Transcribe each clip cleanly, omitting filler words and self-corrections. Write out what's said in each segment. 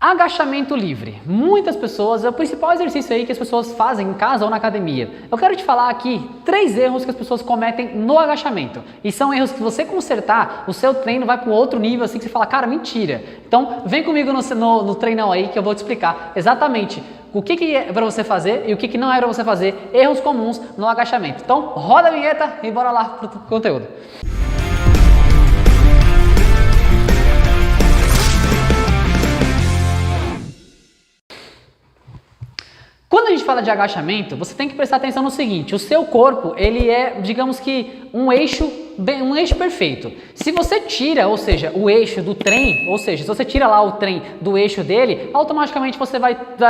Agachamento livre. Muitas pessoas, é o principal exercício aí que as pessoas fazem em casa ou na academia. Eu quero te falar aqui 3 erros que as pessoas cometem no agachamento. E são erros que você consertar, o seu treino vai para um outro nível assim que você fala, cara, mentira. Então vem comigo no treinão aí que eu vou te explicar exatamente o que é para você fazer e o que não é para você fazer, erros comuns no agachamento. Então roda a vinheta e bora lá pro conteúdo. Quando a gente fala de agachamento, você tem que prestar atenção no seguinte, o seu corpo, ele é, digamos que, um eixo perfeito. Se você tira, ou seja, o eixo do trem, ou seja, se você tira lá o trem do eixo dele, automaticamente você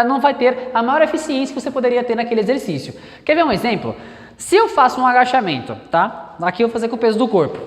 não vai ter a maior eficiência que você poderia ter naquele exercício. Quer ver um exemplo? Se eu faço um agachamento, tá? Aqui eu vou fazer com o peso do corpo.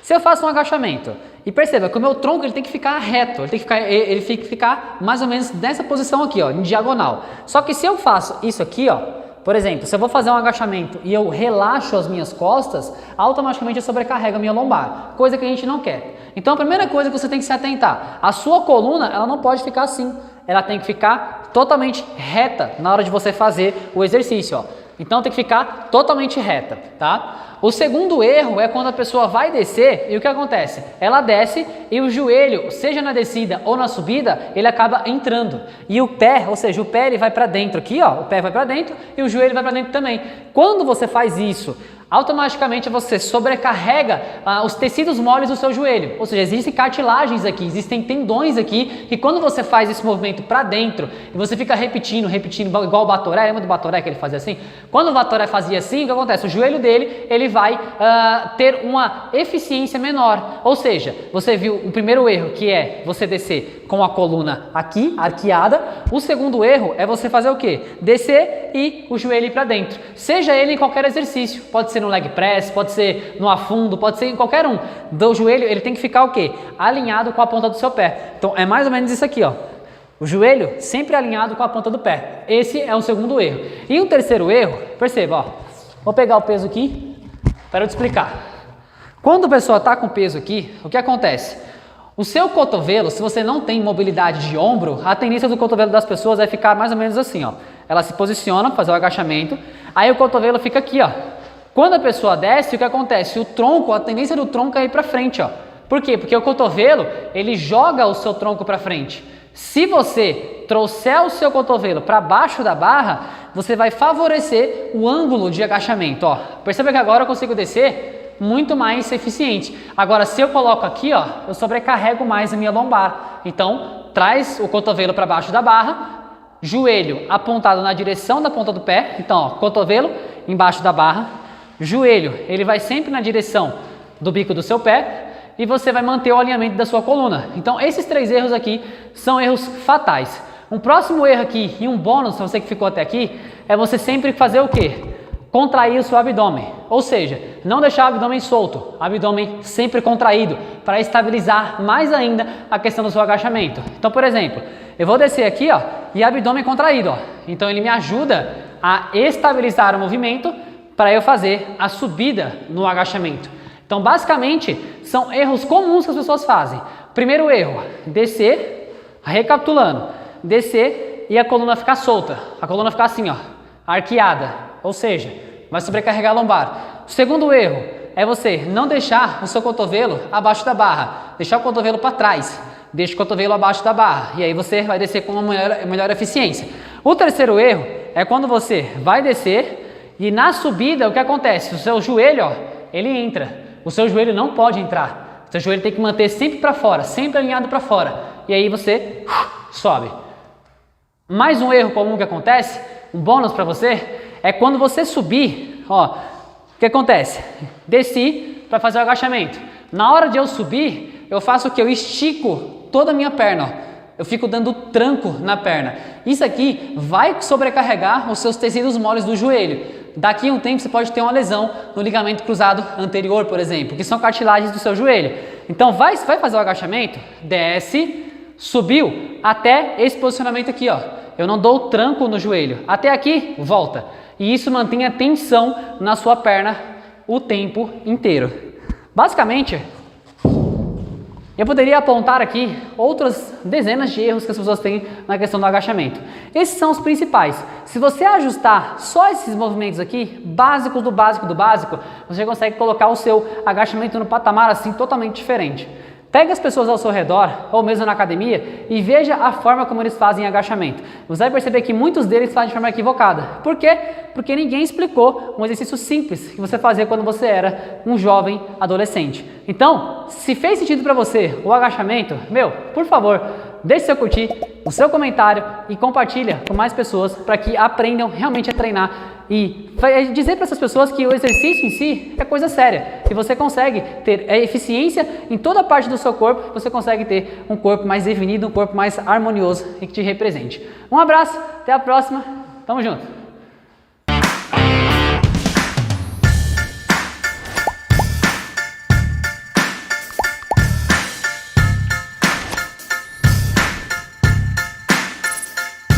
Se eu faço um agachamento, e perceba que o meu tronco ele tem que ficar reto, ele tem que ficar mais ou menos nessa posição aqui, ó, em diagonal. Só que se eu faço isso aqui, ó, por exemplo, se eu vou fazer um agachamento e eu relaxo as minhas costas, automaticamente eu sobrecarrego a minha lombar, coisa que a gente não quer. Então a primeira coisa que você tem que se atentar, a sua coluna ela não pode ficar assim, ela tem que ficar totalmente reta na hora de você fazer o exercício, ó. Então tem que ficar totalmente reta, tá? O segundo erro é quando a pessoa vai descer e o que acontece? Ela desce e o joelho, seja na descida ou na subida, ele acaba entrando. E o pé, ou seja, o pé ele vai para dentro aqui, ó, o pé vai para dentro e o joelho vai para dentro também. Quando você faz isso, automaticamente você sobrecarrega os tecidos moles do seu joelho, ou seja, existem cartilagens aqui, existem tendões aqui, que quando você faz esse movimento para dentro e você fica repetindo, igual o Batoré, lembra do Batoré que ele fazia assim? Quando o Batoré fazia assim, o que acontece? O joelho dele, ele vai ter uma eficiência menor, ou seja, você viu o primeiro erro que é você descer com a coluna aqui, arqueada, o segundo erro é você fazer o quê? Descer e o joelho ir para dentro, seja ele em qualquer exercício, pode ser no leg press, pode ser no afundo, pode ser em qualquer um. Do joelho ele tem que ficar o quê? Alinhado com a ponta do seu pé. Então é mais ou menos isso aqui, ó. O joelho sempre alinhado com a ponta do pé. Esse é o segundo erro. E o terceiro erro, perceba, ó. Vou pegar o peso aqui para eu te explicar. Quando a pessoa está com peso aqui, o que acontece? O seu cotovelo, se você não tem mobilidade de ombro, a tendência do cotovelo das pessoas é ficar mais ou menos assim, ó. Ela se posiciona para fazer o agachamento, aí o cotovelo fica aqui, ó. Quando a pessoa desce, o que acontece? O tronco, a tendência do tronco é ir para frente, ó. Por quê? Porque o cotovelo, ele joga o seu tronco para frente. Se você trouxer o seu cotovelo para baixo da barra, você vai favorecer o ângulo de agachamento, ó. Perceba que agora eu consigo descer muito mais eficiente. Agora, se eu coloco aqui, ó, eu sobrecarrego mais a minha lombar. Então, traz o cotovelo para baixo da barra, joelho apontado na direção da ponta do pé. Então, ó, cotovelo embaixo da barra. Joelho, ele vai sempre na direção do bico do seu pé e você vai manter o alinhamento da sua coluna. Então, esses 3 erros aqui são erros fatais. Um próximo erro aqui e um bônus, para você que ficou até aqui, é você sempre fazer o quê? Contrair o seu abdômen. Ou seja, não deixar o abdômen solto, abdômen sempre contraído, para estabilizar mais ainda a questão do seu agachamento. Então, por exemplo, eu vou descer aqui, ó, e abdômen contraído, ó. Então, ele me ajuda a estabilizar o movimento para eu fazer a subida no agachamento. Então, basicamente, são erros comuns que as pessoas fazem. Primeiro erro, descer, recapitulando, descer e a coluna ficar solta. A coluna ficar assim, ó, arqueada, ou seja, vai sobrecarregar a lombar. O segundo erro é você não deixar o seu cotovelo abaixo da barra, deixar o cotovelo para trás, deixa o cotovelo abaixo da barra e aí você vai descer com uma melhor eficiência. O terceiro erro é quando você vai descer e na subida, o que acontece? O seu joelho, ó, ele entra. O seu joelho não pode entrar. O seu joelho tem que manter sempre para fora, sempre alinhado para fora. E aí você sobe. Mais um erro comum que acontece, um bônus para você, é quando você subir, ó, o que acontece? Desci para fazer o agachamento. Na hora de eu subir, eu faço o que? Eu estico toda a minha perna, ó. Eu fico dando tranco na perna. Isso aqui vai sobrecarregar os seus tecidos moles do joelho. Daqui a um tempo você pode ter uma lesão no ligamento cruzado anterior, por exemplo, que são cartilagens do seu joelho. Então vai fazer o agachamento, desce, subiu até esse posicionamento aqui, ó. Eu não dou tranco no joelho. Até aqui, volta. E isso mantém a tensão na sua perna o tempo inteiro. Basicamente, Eu poderia apontar aqui outras dezenas de erros que as pessoas têm na questão do agachamento. Esses são os principais. Se você ajustar só esses movimentos aqui, básicos do básico do básico, você consegue colocar o seu agachamento no patamar assim totalmente diferente. Pegue as pessoas ao seu redor, ou mesmo na academia, e veja a forma como eles fazem agachamento. Você vai perceber que muitos deles fazem de forma equivocada. Por quê? Porque ninguém explicou um exercício simples que você fazia quando você era um jovem adolescente. Então, se fez sentido para você o agachamento, por favor, deixe seu curtir, o seu comentário e compartilha com mais pessoas para que aprendam realmente a treinar e dizer para essas pessoas que o exercício em si é coisa séria, que você consegue ter eficiência em toda parte do seu corpo, você consegue ter um corpo mais definido, um corpo mais harmonioso e que te represente. Um abraço, até a próxima, tamo junto!